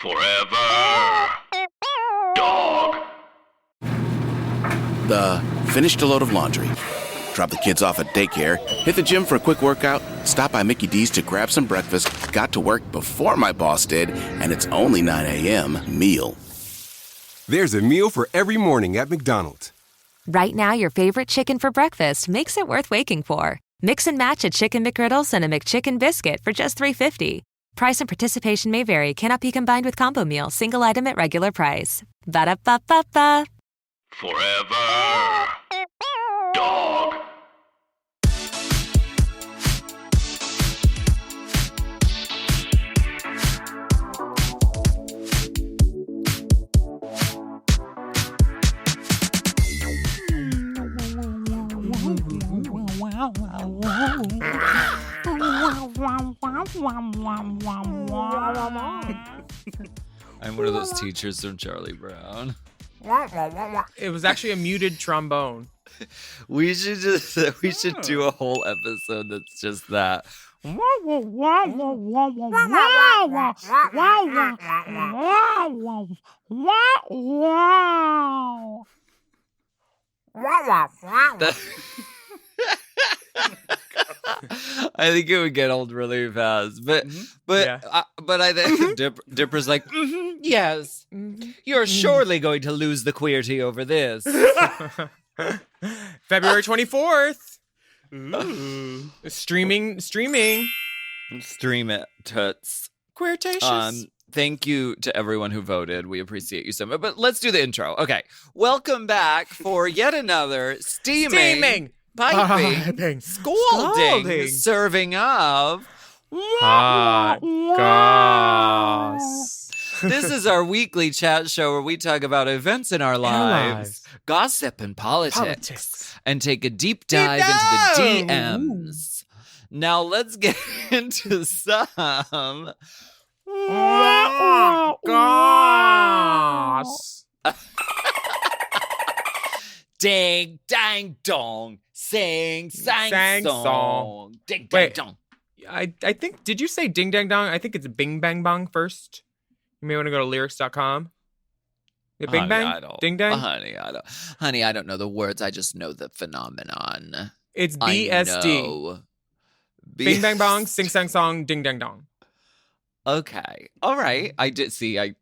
Forever. Dog. Finished a load of laundry. Drop the kids off at daycare, hit the gym for a quick workout, stop by Mickey D's to grab some breakfast, got to work before my boss did, and it's only 9 a.m. Meal. There's a meal for every morning at McDonald's. Right now, your favorite chicken for breakfast makes it worth waking for. Mix and match a Chicken McGriddles and a McChicken biscuit for just $3.50. Price and participation may vary. Cannot be combined with combo meal. Single item at regular price. Ba-da-ba-ba-ba. Forever. Dog. I'm one of those teachers from Charlie Brown. It was actually a muted trombone. We should do a whole episode that's just that. I think it would get old really fast, but I think Dipper's like, yes, you're surely going to lose the queerty over this. February 24th. Ooh. Streaming. Stream it, toots. Queertacious. Thank you to everyone who voted. We appreciate you so much. But let's do the intro. Okay, welcome back for yet another steaming. Piping, scalding, serving of hot goss. This is our weekly chat show where we talk about events in our lives, gossip and politics, and take a deep dive into the DMs. Now let's get into some goss. Ding, dang, dong. Sing, sang, song. Ding, dang, dong. I think, did you say ding, dang, dong? I think it's bing, bang, bong first. You may want to go to lyrics.com. Bing, bang? Ding, dang? Honey, I don't know the words. I just know the phenomenon. It's BSD. Bing, bang, bong, sing, sang, song, ding, dang, dong. Okay. All right. I did see, I'm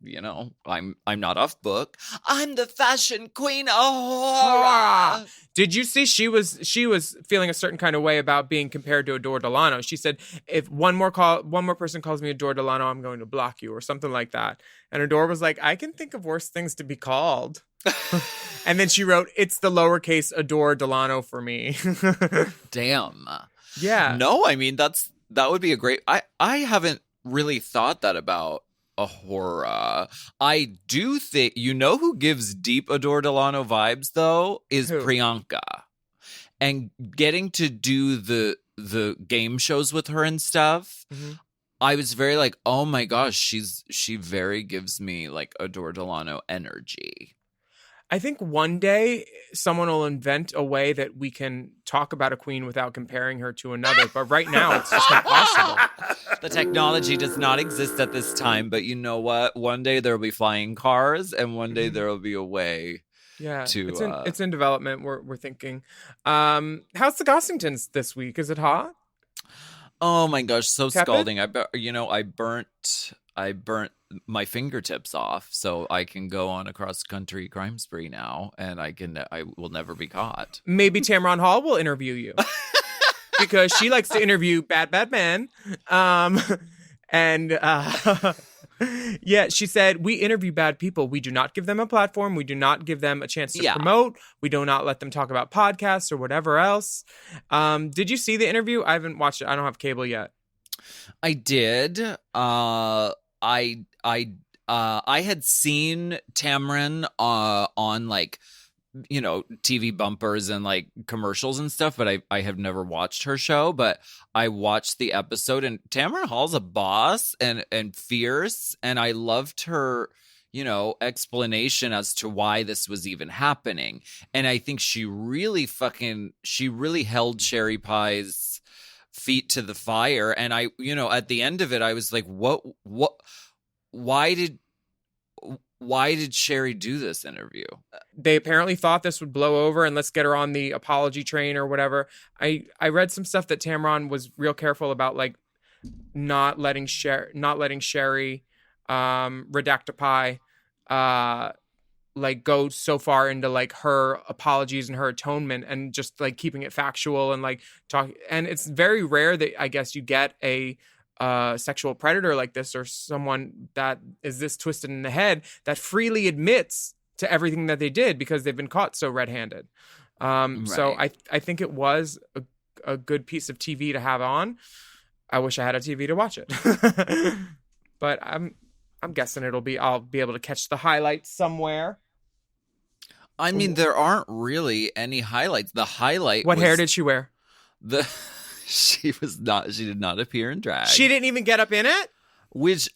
not off book. I'm the fashion queen of horror. Did you see she was feeling a certain kind of way about being compared to Adore Delano? She said, if one more person calls me Adore Delano, I'm going to block you or something like that. And Adore was like, I can think of worse things to be called. And then she wrote, it's the lowercase Adore Delano for me. Damn. Yeah. No, I mean, that would be a great, I haven't really thought that about a horror. I do think, who gives deep Adore Delano vibes though is who? Priyanka. And getting to do the game shows with her and stuff, I was very like, oh my gosh, she very gives me like Adore Delano energy. I think one day someone will invent a way that we can talk about a queen without comparing her to another. But right now, it's just not possible. The technology does not exist at this time. But you know what? One day there will be flying cars, and one day there will be a way. Yeah, to it's in development. We're thinking. How's the Gossingtons this week? Is it hot? Oh my gosh, so Tepid? Scalding! I burnt my fingertips off, so I can go on a cross-country crime spree now, and I will never be caught. Maybe Tamron Hall will interview you because she likes to interview bad men. Yeah, she said, we interview bad people. We do not give them a platform. We do not give them a chance to promote. We do not let them talk about podcasts or whatever else. Did you see the interview? I haven't watched it. I don't have cable yet. I did. I had seen Tamron on like, TV bumpers and like commercials and stuff, but I have never watched her show. But I watched the episode, and Tamron Hall's a boss and fierce, and I loved her, explanation as to why this was even happening. And I think she really held Cherry Pie's feet to the fire. And I, at the end of it, I was like, why did why did Sherry do this interview? They apparently thought this would blow over and let's get her on the apology train or whatever. I read some stuff that Tamron was real careful about, like not letting Sherry Redactify like go so far into like her apologies and her atonement, and just like keeping it factual and like talk. And it's very rare that I guess you get a sexual predator like this, or someone that is this twisted in the head, that freely admits to everything that they did because they've been caught so red-handed. So I think it was a good piece of TV to have on. I wish I had a TV to watch it. But I'm guessing I'll be able to catch the highlights somewhere. I mean, there aren't really any highlights. The highlight What was hair did she wear? She did not appear in drag. She didn't even get up in it? Which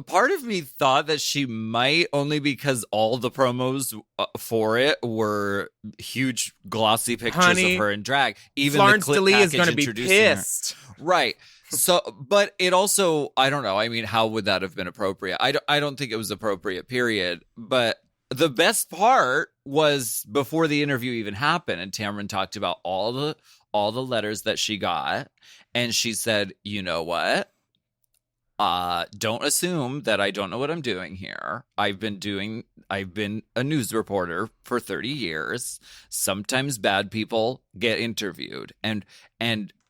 part of me thought that she might, only because all the promos for it were huge glossy pictures of her in drag. Even Florence the clip DeLee is package going to be introducing pissed. her. Right. So, but it also, I don't know. I mean, how would that have been appropriate? I don't think it was appropriate, period. But the best part was before the interview even happened, and Tamron talked about all the letters that she got, and she said, you know what? Don't assume that I don't know what I'm doing here. I've been a news reporter for 30 years. Sometimes bad people get interviewed, and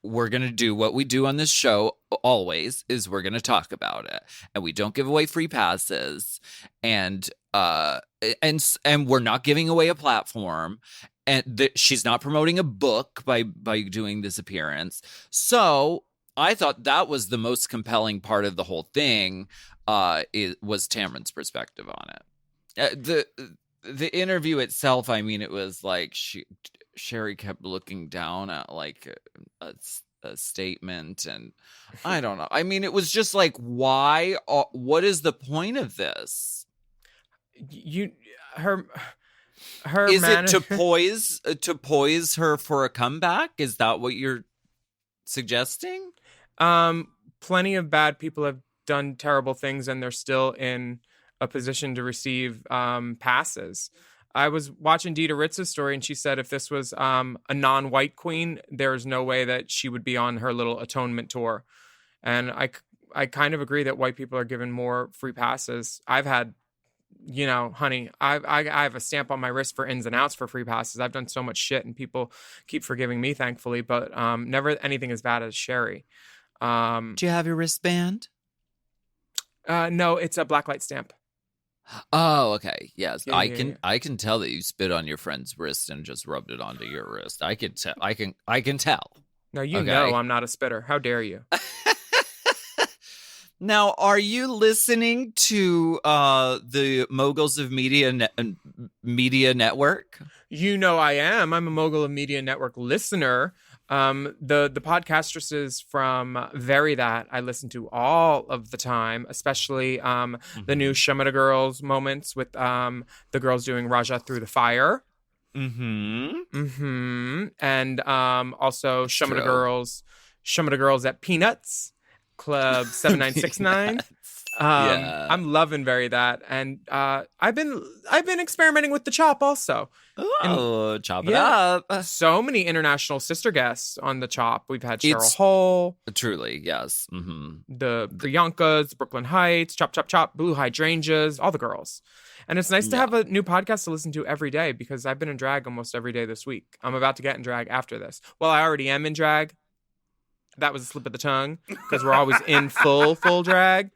we're going to do what we do on this show always, is we're going to talk about it, and we don't give away free passes, and we're not giving away a platform, and she's not promoting a book by doing this appearance. So I thought that was the most compelling part of the whole thing. Was Tamron's perspective on it. The interview itself, I mean, it was like Sherry kept looking down at like a statement, and I don't know. I mean, it was just like, why? What is the point of this? Her is it to poise her for a comeback? Is that what you're suggesting? Plenty of bad people have done terrible things, and they're still in a position to receive passes. I was watching Dita Ritz's story, and she said if this was a non-white queen, there's no way that she would be on her little atonement tour. And I kind of agree that white people are given more free passes. I've had, honey, I have a stamp on my wrist for ins and outs for free passes. I've done so much shit, and people keep forgiving me, thankfully, but never anything as bad as Sherry. Do you have your wristband? No, it's a blacklight stamp. Oh, okay. Yes, Yeah, I can tell that you spit on your friend's wrist and just rubbed it onto your wrist. I can tell. No, you know I'm not a spitter. How dare you? Now, are you listening to the Moguls of Media Network? You know I am. I'm a Mogul of Media Network listener. The podcastresses from Very That I listen to all of the time, especially the new Shemada Girls moments with the girls doing Raja Through the Fire. And also Shemada Girls at Peanuts Club 7969. I'm loving Very That, and I've been experimenting with the chop also. Oh, chop it up! So many international sister guests on the chop. We've had Cheryl Hole, truly, yes. The Priyankas, Brooklyn Heights, Chop, Blue Hydrangeas, all the girls. And it's nice to have a new podcast to listen to every day, because I've been in drag almost every day this week. I'm about to get in drag after this. Well, I already am in drag. That was a slip of the tongue, because we're always in full drag.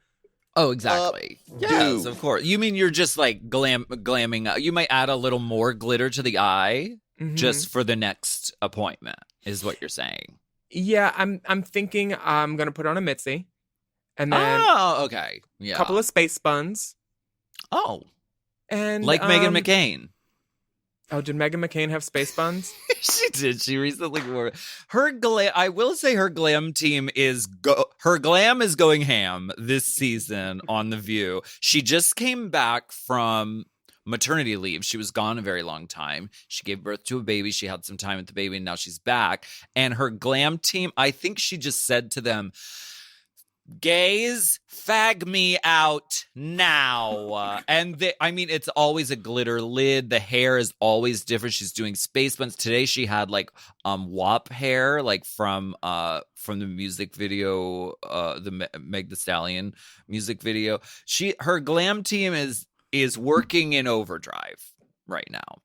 Oh, exactly. Yes, of course. You mean you're just like glamming? You might add a little more glitter to the eye just for the next appointment, is what you're saying. Yeah, I'm thinking I'm gonna put on a Mitzi, and then okay, yeah, a couple of space buns. Oh, and like Meghan McCain. Oh, did Meghan McCain have space buns? She did. She recently wore her glam. I will say her glam team her glam is going ham this season on The View. She just came back from maternity leave. She was gone a very long time. She gave birth to a baby. She had some time with the baby, and now she's back. And her glam team, I think she just said to them, gays, fag me out now. It's always a glitter lid. The hair is always different. She's doing space buns. Today she had like WAP hair, like from the music video, the Meg Thee Stallion music video. Her glam team is working in overdrive right now.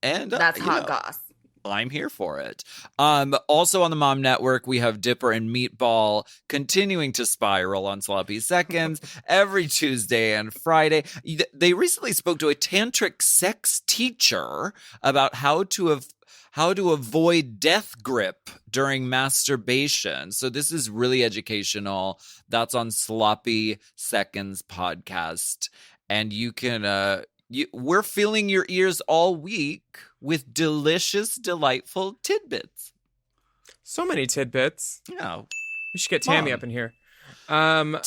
And that's hot goss. I'm here for it. Also on the Mom Network, we have Dipper and Meatball continuing to spiral on Sloppy Seconds every Tuesday and Friday. They recently spoke to a tantric sex teacher about how to avoid death grip during masturbation. So this is really educational. That's on Sloppy Seconds podcast. And you can... we're filling your ears all week with delicious, delightful tidbits. So many tidbits. Yeah. We should get Tammy up in here. Tammy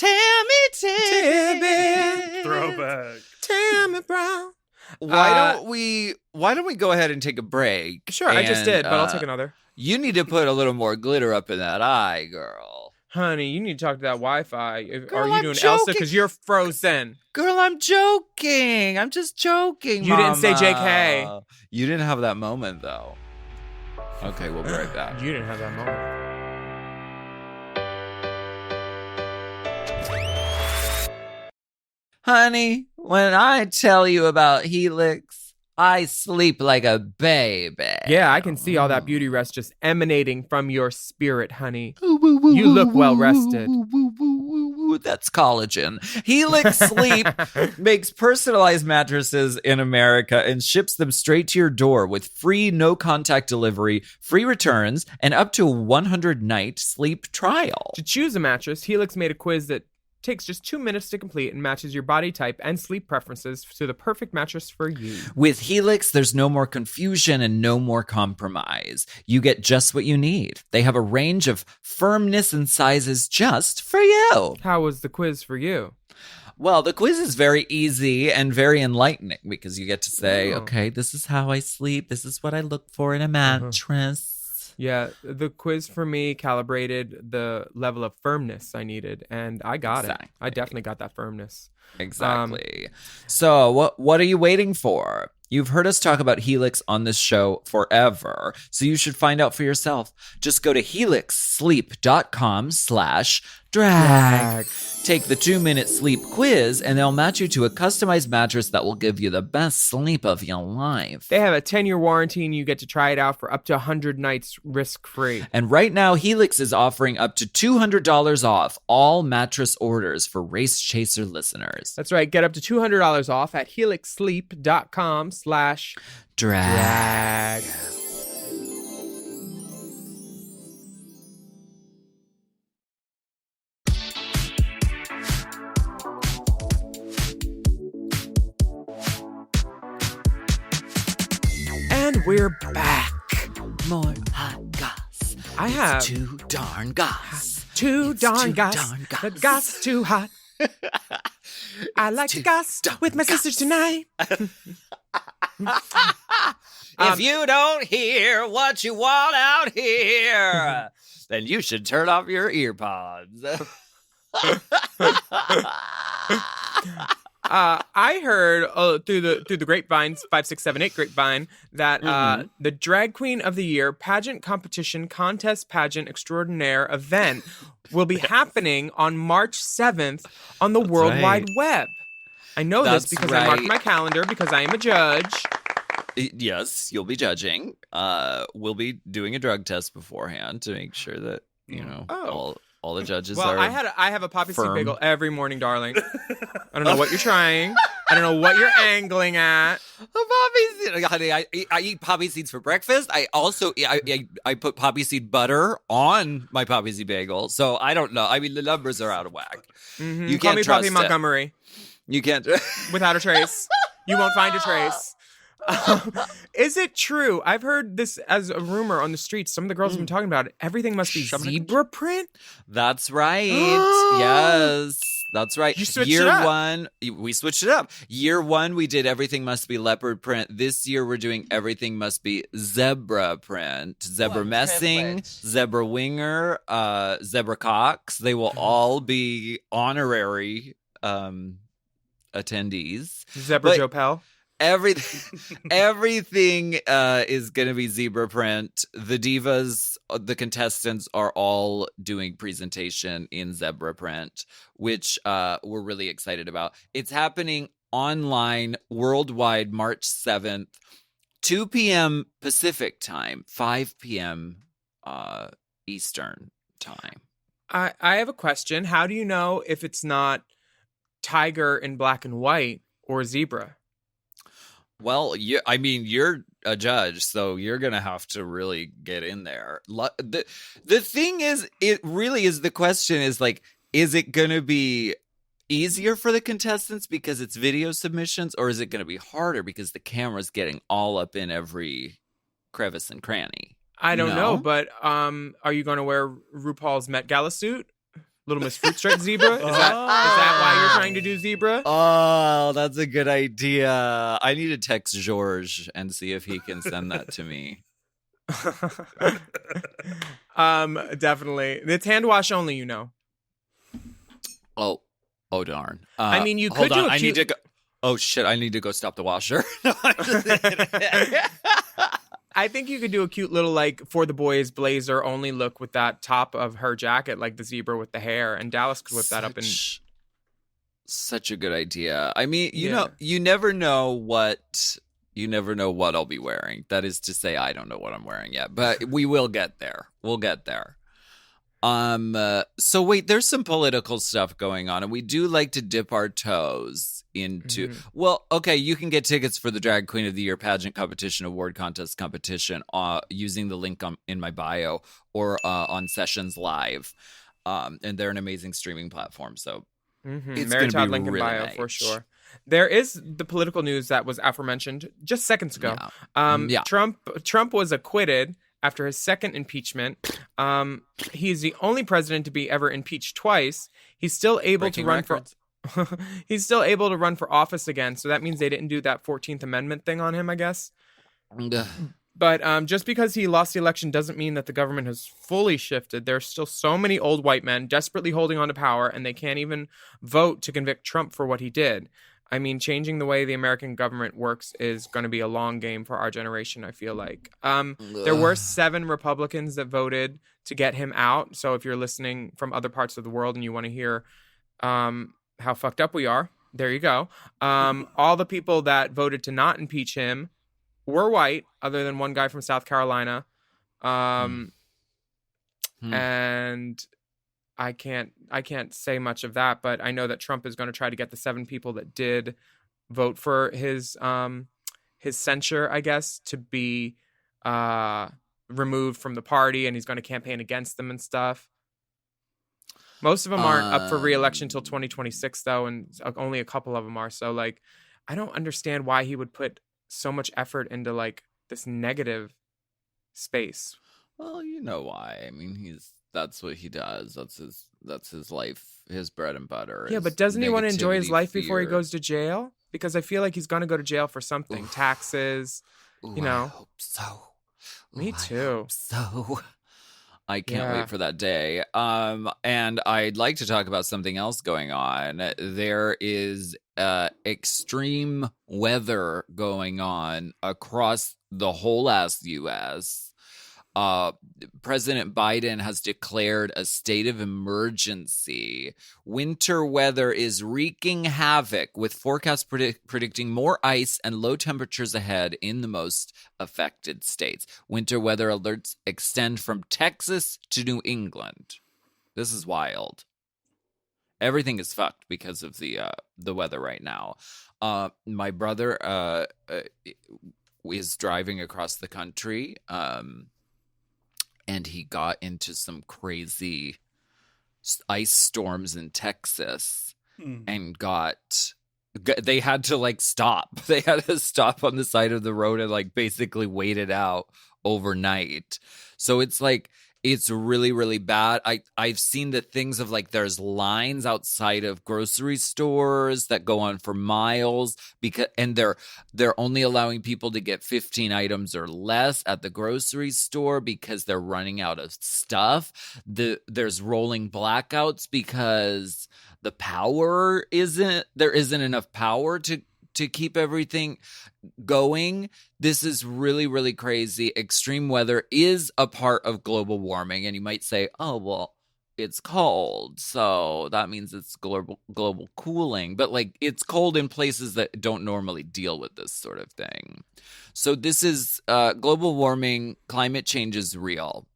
Tidbit. Throwback. Tammy Brown. Why don't we go ahead and take a break? Sure, I just did, but I'll take another. You need to put a little more glitter up in that eye, girl. Honey, you need to talk to that Wi-Fi. Girl, Are you I'm doing joking. Elsa? Because you're frozen. Girl, I'm joking. I'm just joking, You didn't say Mama. JK. You didn't have that moment, though. Okay, we'll be right back. You didn't have that moment. Honey, when I tell you about Helix, I sleep like a baby. Yeah, I can see all that beauty rest just emanating from your spirit, honey. You look well rested. That's collagen. Helix Sleep makes personalized mattresses in America and ships them straight to your door with free no-contact delivery, free returns, and up to a 100-night sleep trial. To choose a mattress, Helix made a quiz that takes just 2 minutes to complete and matches your body type and sleep preferences to the perfect mattress for you. With Helix, there's no more confusion and no more compromise. You get just what you need. They have a range of firmness and sizes just for you. How was the quiz for you? Well, the quiz is very easy and very enlightening because you get to say, okay, this is how I sleep. This is what I look for in a mattress. Yeah, the quiz for me calibrated the level of firmness I needed, and I got it. I definitely got that firmness. Exactly. So what are you waiting for? You've heard us talk about Helix on this show forever, so you should find out for yourself. Just go to helixsleep.com/drag. Take the 2-minute sleep quiz, and they'll match you to a customized mattress that will give you the best sleep of your life. They have a 10-year warranty, and you get to try it out for up to 100 nights risk-free. And right now, Helix is offering up to $200 off all mattress orders for Race Chaser listeners. That's right. Get up to $200 off at helixsleep.com/drag. And we're back. More hot goss. I have too darn goss. Too darn too goss. darn goss. The goss too hot. I like to goss with my sisters tonight. If you don't hear what you want out here, then you should turn off your ear pods. I heard through the grapevine, 5678 grapevine, that the Drag Queen of the Year pageant competition contest pageant extraordinaire event will be happening on March 7th on the World Wide Web. I know this because I marked my calendar because I am a judge. Yes, you'll be judging. We'll be doing a drug test beforehand to make sure that, you know, all the judges are. Well, I have a poppy seed firm. bagel every morning, darling. I don't know what you're trying. I don't know what you're angling at. Poppy seed, honey. I eat poppy seeds for breakfast. I also I put poppy seed butter on my poppy seed bagel. So I don't know. I mean, the numbers are out of whack. Mm-hmm. You Call can't me trust Poppy it. Montgomery. You can't. Without a trace. You won't find a trace. Is it true? I've heard this as a rumor on the streets. Some of the girls have been talking about it. Everything must be zebra print? That's right. Yes. That's right. You switched Year it up. one, we switched it up. Year one, we did everything must be leopard print. This year, we're doing everything must be zebra print. Zebra What messing, privilege. zebra winger, zebra cocks. They will all be honorary attendees. Zebra But- Joe Pell. Everything is going to be zebra print. The divas, the contestants are all doing presentation in zebra print, which we're really excited about. It's happening online worldwide March 7th, 2 p.m. Pacific time, 5 p.m. Eastern time. I have a question. How do you know if it's not tiger in black and white or zebra? Well, you're a judge, so you're going to have to really get in there. The thing is, it really is, the question is like, is it going to be easier for the contestants because it's video submissions, or is it going to be harder because the camera's getting all up in every crevice and cranny? I don't know, No? but are you going to wear RuPaul's Met Gala suit? Little Miss Fruit Stripe zebra? Is that why you're trying to do zebra? Oh, that's a good idea. I need to text George and see if he can send that to me. Definitely. It's hand wash only, you know. Oh darn. I mean, you hold could do on. a I need cute- to go. Oh shit! I need to go stop the washer. No, I'm just I think you could do a cute little, like, for the boys blazer only look with that top of her jacket, like the zebra with the hair, and Dallas could whip that up in. Such a good idea. I mean, you Yeah. know, you never know what I'll be wearing. That is to say, I don't know what I'm wearing yet, but we will get there. We'll get there. So wait, there's some political stuff going on, and we do like to dip our toes into. Well, okay, you can get tickets for the Drag Queen of the Year pageant competition, award contest competition, using the link in my bio or on Sessions Live, and they're an amazing streaming platform. So it's Mary gonna Todd be link in really bio nice. for sure. There is the political news that was aforementioned just seconds ago. Yeah. Trump was acquitted after his second impeachment. He's the only president to be ever impeached twice. He's still able Breaking to run records. He's still able to run for office again. So that means they didn't do that 14th Amendment thing on him, I guess. Ugh. But just because he lost the election doesn't mean that the government has fully shifted. There's still so many old white men desperately holding on to power, and they can't even vote to convict Trump for what he did. I mean, changing the way the American government works is going to be a long game for our generation, I feel like. There were 7 Republicans that voted to get him out. So if you're listening from other parts of the world and you want to hear how fucked up we are, there you go. All the people that voted to not impeach him were white, other than one guy from South Carolina. And I can't say much of that, but I know that Trump is going to try to get the 7 people that did vote for his censure, I guess, to be removed from the party, and he's going to campaign against them and stuff. Most of them aren't up for re-election until 2026, though, and only a couple of them are. So, like, I don't understand why he would put so much effort into, like, this negative space. Well, you know why. I mean, that's what he does. That's his life, his bread and butter. Yeah, is but doesn't he want to enjoy his negativity, life before he fear. goes to jail? Because I feel like he's going to go to jail for something. Taxes. Ooh, you know. I hope so. Me Ooh, I too. hope so. I can't Yeah. wait for that day. And I'd like to talk about something else going on. There is extreme weather going on across the whole ass U.S. President Biden has declared a state of emergency. Winter weather is wreaking havoc, with forecasts predicting more ice and low temperatures ahead in the most affected states. Winter weather alerts extend from Texas to New England. This is wild. Everything is fucked because of the weather right now. My brother is driving across the country. And he got into some crazy ice storms in Texas and they had to like stop. They had to stop on the side of the road and like basically wait it out overnight. So it's like It's really, really bad. I've seen the things of like there's lines outside of grocery stores that go on for miles and they're only allowing people to get 15 items or less at the grocery store because they're running out of stuff. There's rolling blackouts because the power there isn't enough power to keep everything going. This is really, really crazy. Extreme weather is a part of global warming. And you might say, oh, well, it's cold, so that means it's global cooling. But like it's cold in places that don't normally deal with this sort of thing. So this is global warming. Climate change is real.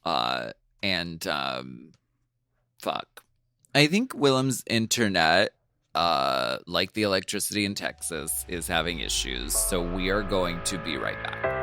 And fuck. I think Willam's internet, like the electricity in Texas, is having issues. So we are going to be right back.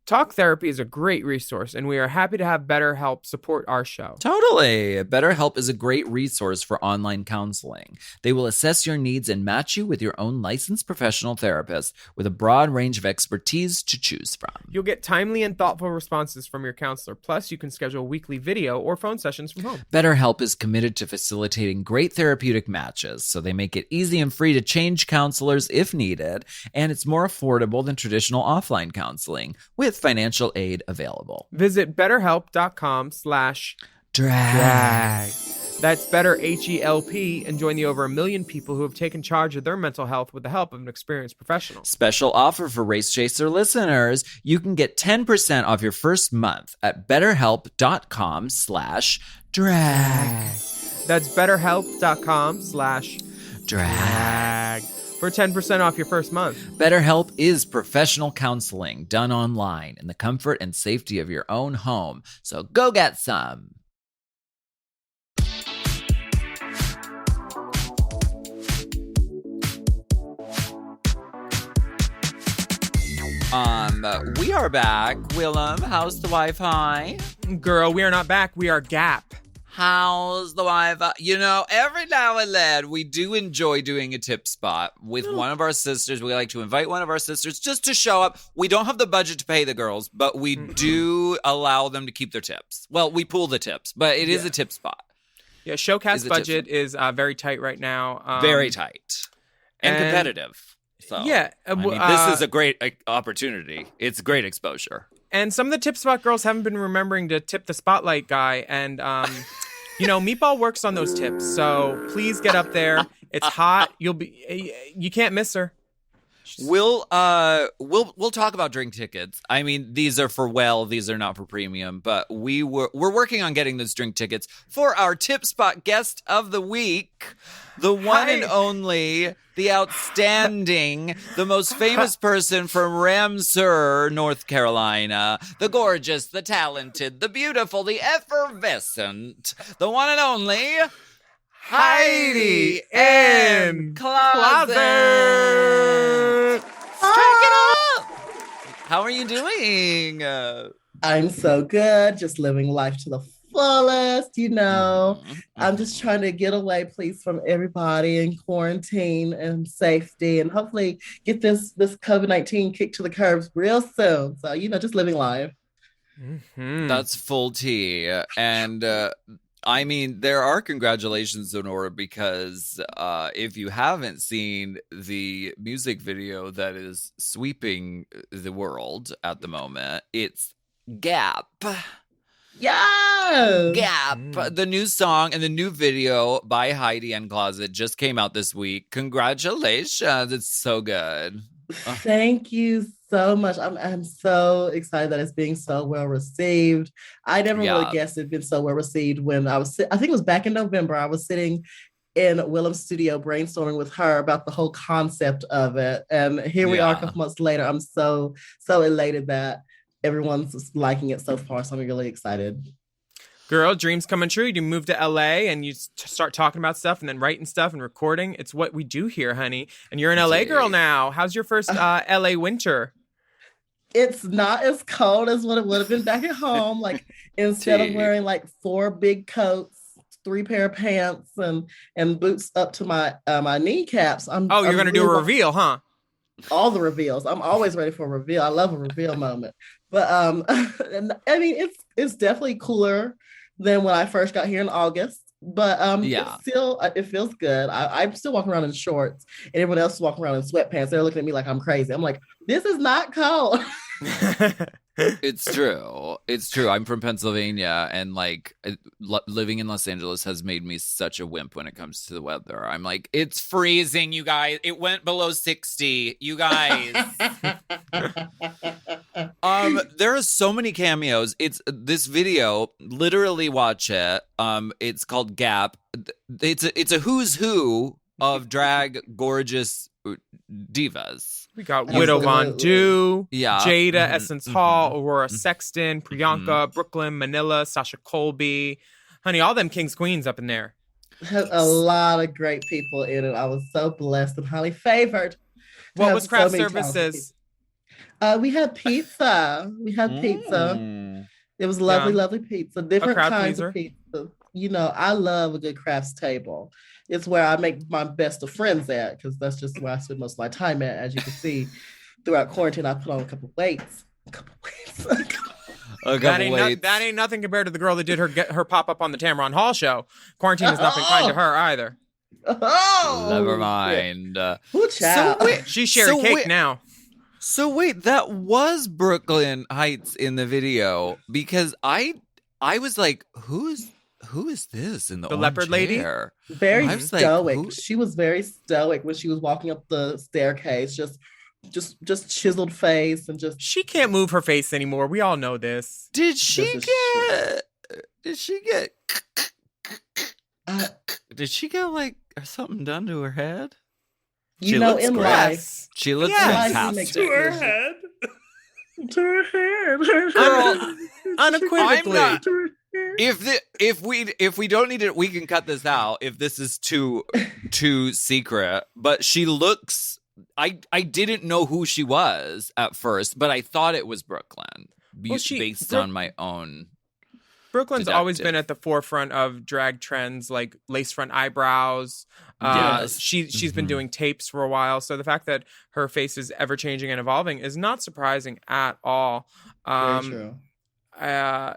Talk therapy is a great resource, and we are happy to have BetterHelp support our show. Totally. BetterHelp is a great resource for online counseling. They will assess your needs and match you with your own licensed professional therapist with a broad range of expertise to choose from. You'll get timely and thoughtful responses from your counselor. Plus, you can schedule weekly video or phone sessions from home. BetterHelp is committed to facilitating great therapeutic matches, so they make it easy and free to change counselors if needed, and it's more affordable than traditional offline counseling, with financial aid available. Visit betterhelp.com/drag. That's better, H-E-L-P, and join the over 1 million people who have taken charge of their mental health with the help of an experienced professional. Special offer for Race Chaser listeners. You can get 10% off your first month at betterhelp.com/drag. That's betterhelp.com/drag. For 10% off your first month. BetterHelp is professional counseling done online in the comfort and safety of your own home. So go get some. We are back. Willam, how's the Wi-Fi? Girl, we are not back. We are Gap. How's the Wi-Fi? You know, every now and then we do enjoy doing a tip spot with one of our sisters. We like to invite one of our sisters just to show up. We don't have the budget to pay the girls, but we do allow them to keep their tips. Well, we pool the tips, but it is a tip spot. Yeah, Showcast budget is very tight right now. Very tight. And competitive. So, yeah. I mean, this is a great opportunity. It's great exposure. And some of the Tip Spot girls haven't been remembering to tip the spotlight guy. And, you know, Meatball works on those tips. So please get up there. It's hot. You can't miss her. We'll talk about drink tickets. I mean, these are these are not for premium, but we're working on getting those drink tickets for our Tip Spot guest of the week, the one and only, the outstanding, the most famous person from Ramseur, North Carolina, the gorgeous, the talented, the beautiful, the effervescent, the one and only Heidi N Closet. Check it out. How are you doing? I'm so good. Just living life to the fullest, you know. I'm just trying to get away, please, from everybody in quarantine and safety, and hopefully get this COVID-19 kicked to the curbs real soon. So, you know, just living life. That's full tea. And I mean, there are congratulations in order because if you haven't seen the music video that is sweeping the world at the moment, it's Gap. Yeah. Gap. The new song and the new video by Heidi N Closet just came out this week. Congratulations. It's so good. Thank you so much. I'm so excited that it's being so well received. I never really guessed it'd been so well received when I think it was back in November. I was sitting in Willam's studio brainstorming with her about the whole concept of it. And here we are a couple months later. I'm so elated that everyone's liking it so far. So I'm really excited. Girl, dreams coming true. You move to LA and you start talking about stuff and then writing stuff and recording. It's what we do here, honey. And you're an LA girl now. How's your first LA winter? It's not as cold as what it would have been back at home. Like instead of wearing like 4 big coats, 3 pair of pants and boots up to my my kneecaps. You're going to do a reveal, huh? all the reveals. I'm always ready for a reveal. I love a reveal moment. But and, I mean, it's definitely cooler than when I first got here in August. But Yeah. it's still it feels good. I'm still walking around in shorts, and everyone else is walking around in sweatpants. They're looking at me like I'm crazy. I'm like, this is not cold. It's true. It's true. I'm from Pennsylvania, and like living in Los Angeles has made me such a wimp when it comes to the weather. I'm like, it's freezing, you guys. It went below 60, you guys. There are so many cameos. It's this video. Literally watch it. It's called Gap. It's a who's who of drag gorgeous divas. We got Widow Von Du, Jada, Essence Hall, Aurora Sexton, Priyanka, Brooklyn, Manila, Sasha Colby. Honey, all them kings, queens up in there. Had a lot of great people in it. I was so blessed and highly favored. What was craft services? We had pizza. It was lovely, lovely pizza. Different kinds of pizza. You know, I love a good crafts table. It's where I make my best of friends at, because that's just where I spend most of my time at. As you can see, throughout quarantine, I put on a couple of weights. That ain't nothing compared to the girl that did her pop up on the Tamron Hall show. Quarantine is nothing kind to her either. Never mind. She's sharing cake now. So wait, that was Brooklyn Heights in the video, because I was like, who is this in the leopard lady? Hair? Very stoic. Like, she was very stoic when she was walking up the staircase. Just chiseled face and just. She can't move her face anymore. We all know this. Did she get like something done to her head? In life, she looks fantastic. To her head. To her head. Girl, unequivocally. If we don't need it, we can cut this out if this is too secret. But she looks. I didn't know who she was at first, but I thought it was Brooklyn based on my own. Brooklyn's always been at the forefront of drag trends, like lace front eyebrows. Yes. She's been doing tapes for a while, so the fact that her face is ever changing and evolving is not surprising at all. Very true. I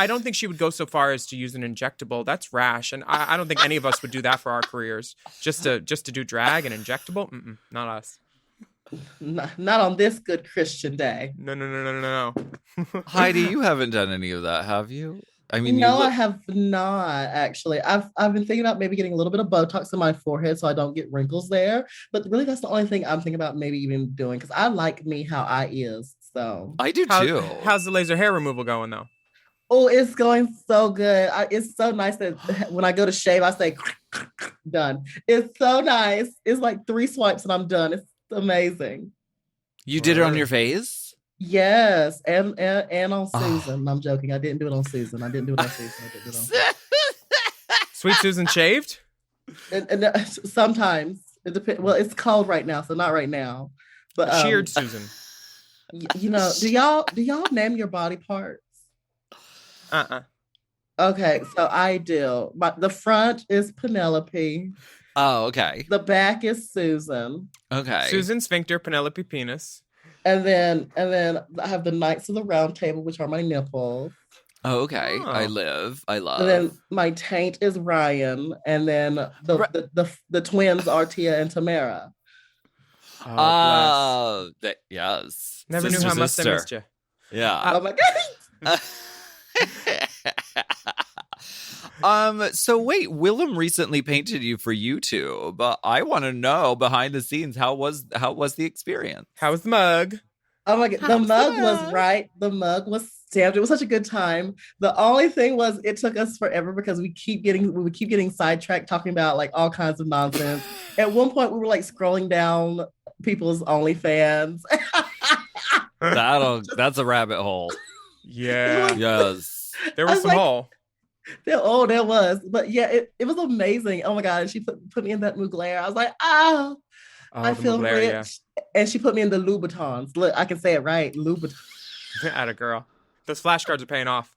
don't think she would go so far as to use an injectable. That's rash, and I don't think any of us would do that for our careers. Just to do drag and injectable, not us. Not on this good Christian day. No. Heidi, you haven't done any of that, have you? I mean, no, I have not actually. I've been thinking about maybe getting a little bit of Botox in my forehead so I don't get wrinkles there. But really, that's the only thing I'm thinking about maybe even doing, because I like me how I is. So I do too. How's the laser hair removal going though? Oh, it's going so good. It's so nice that when I go to shave, I say done. It's so nice. It's like 3 swipes and I'm done. It's amazing. You did it on your face? Yes, and on Susan. I'm joking. I didn't do it on Susan. I did it on Susan. Sweet Susan shaved? And sometimes it depends. Well, it's cold right now, so not right now. But sheared Susan. You know, do y'all name your body parts? Okay, so I do. But the front is Penelope. Oh, okay. The back is Susan. Okay. Susan Sphincter, Penelope Penis. And then I have the Knights of the Round Table, which are my nipples. Oh, okay. Oh. I love. And then my taint is Ryan, and then the twins are Tia and Tamara. Oh, yes. Never knew how much I missed you. Yeah. Oh my God. So wait, Willam recently painted you for YouTube, but I want to know behind the scenes, how was the experience? How was the mug? Oh my God, the mug was right. The mug was stamped. It was such a good time. The only thing was it took us forever because we would keep getting sidetracked talking about like all kinds of nonsense. At one point we were like scrolling down people's OnlyFans. That's a rabbit hole. Yeah. Yes. There was some hole. There was. But yeah, it was amazing. Oh my God. And she put me in that Mugler. I was like, I feel Mugler, rich. yeah. And she put me in the Louboutins. Look, I can say it right. Louboutin. Atta girl. Those flashcards are paying off.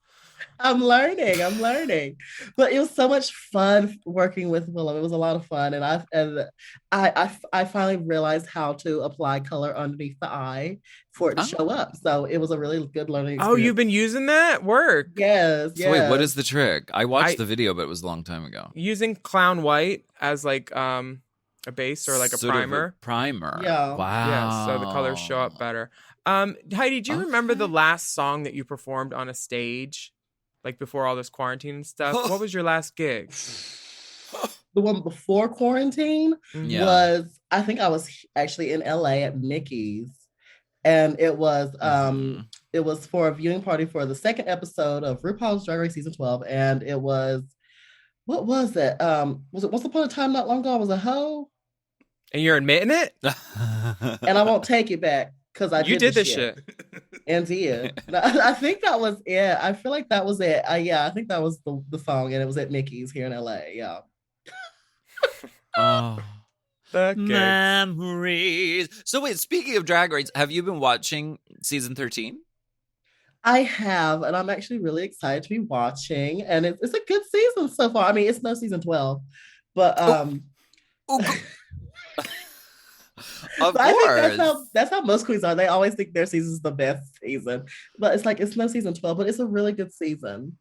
I'm learning. But it was so much fun working with Willam. It was a lot of fun. And I finally realized how to apply color underneath the eye for it to show up. So it was a really good learning experience. Oh, you've been using that? Work. Yes. So wait, what is the trick? I watched the video, but it was a long time ago. Using clown white as like a base or like a Sort primer. of a primer. Yeah. Wow. Yeah, so the colors show up better. Heidi, do you remember the last song that you performed on a stage? Like before all this quarantine and stuff? What was your last gig? The one before quarantine was, I think I was actually in LA at Mickey's. And it was for a viewing party for the second episode of RuPaul's Drag Race Season 12. And it was, what was it? Was it Once Upon a Time Not Long Ago I Was a Hoe? And you're admitting it? And I won't take it back because I did this shit. And did. I think that was it. I feel like that was it. I think that was the song, and it was at Mickey's here in LA. Yeah. Oh. The Memories. So wait, speaking of Drag Race, have you been watching season 13? I have, and I'm actually really excited to be watching. And it's a good season so far. I mean, it's no season 12, but Of I course. think that's how most queens are. They always think their season's the best season. But it's like, it's no season 12, but it's a really good season.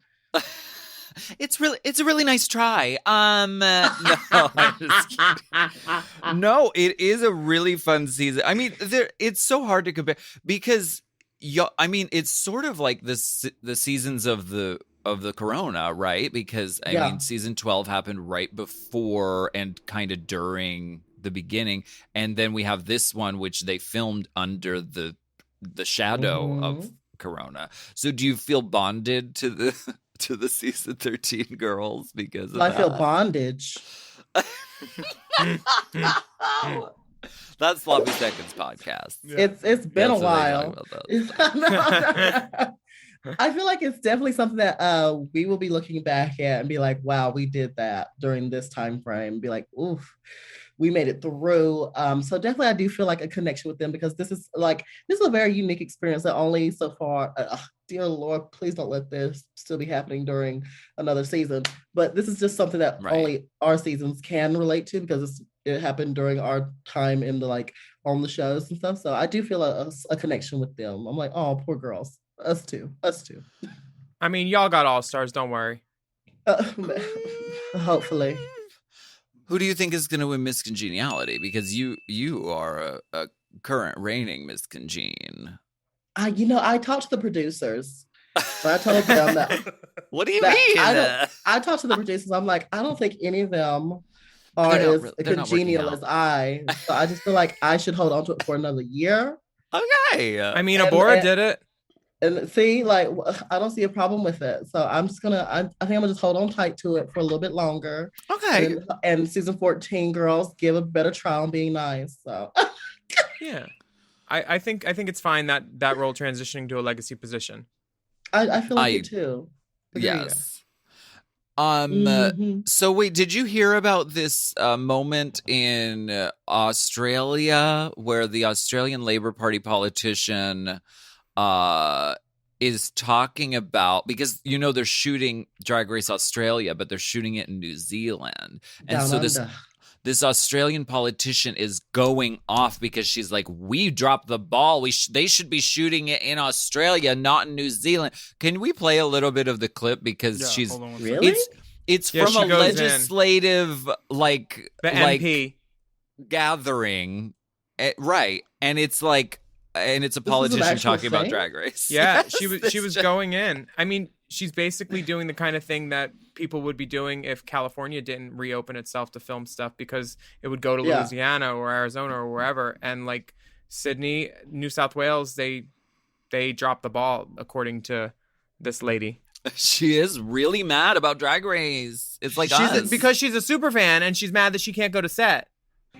It's a really nice try. No, I'm just kidding. No, it is a really fun season. I mean, it's so hard to compare because it's sort of like the seasons of the corona, right? Because I mean, season 12 happened right before and kind of during the beginning, and then we have this one which they filmed under the shadow of corona. So do you feel bonded to the season 13 girls because of I feel bondage. That's Sloppy Seconds podcast. It's been a while. I feel like it's definitely something that we will be looking back at and be like, wow, we did that during this time frame. Be like, oof, we made it through. So definitely I do feel like a connection with them because this is a very unique experience that only so far, dear Lord, please don't let this still be happening during another season. But this is just something that only our seasons can relate to because it happened during our time in the on the shows and stuff. So I do feel a connection with them. I'm like, oh, poor girls. Us too. I mean, y'all got all-stars, don't worry. Hopefully. Who do you think is going to win Miss Congeniality? Because you are a current reigning Miss Congene. I talked to the producers. So I told them that. What do you mean? I talked to the producers. I'm like, I don't think any of them are as congenial as I. So I just feel like I should hold on to it for another year. Okay. I mean, Abora did it. And see, I don't see a problem with it. So I'm just I think I'm gonna just hold on tight to it for a little bit longer. Okay. And season 14 girls give a better try on being nice. So yeah. I think it's fine that role transitioning to a legacy position. I feel like it too. Yes. So wait, did you hear about this moment in Australia where the Australian Labor Party politician is talking about, because they're shooting Drag Race Australia, but they're shooting it in New Zealand, and so this Australian politician is going off because she's like, we dropped the ball. They should be shooting it in Australia, not in New Zealand. Can we play a little bit of the clip because she's really? It's from a legislative the MP gathering, right? And it's a politician talking about Drag Race. Yeah, she was going in. I mean, she's basically doing the kind of thing that people would be doing if California didn't reopen itself to film stuff, because it would go to Louisiana or Arizona or wherever. And Sydney, New South Wales, they dropped the ball, according to this lady. She is really mad about Drag Race. It's like because she's a super fan and she's mad that she can't go to set.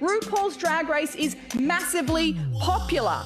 RuPaul's Drag Race is massively popular.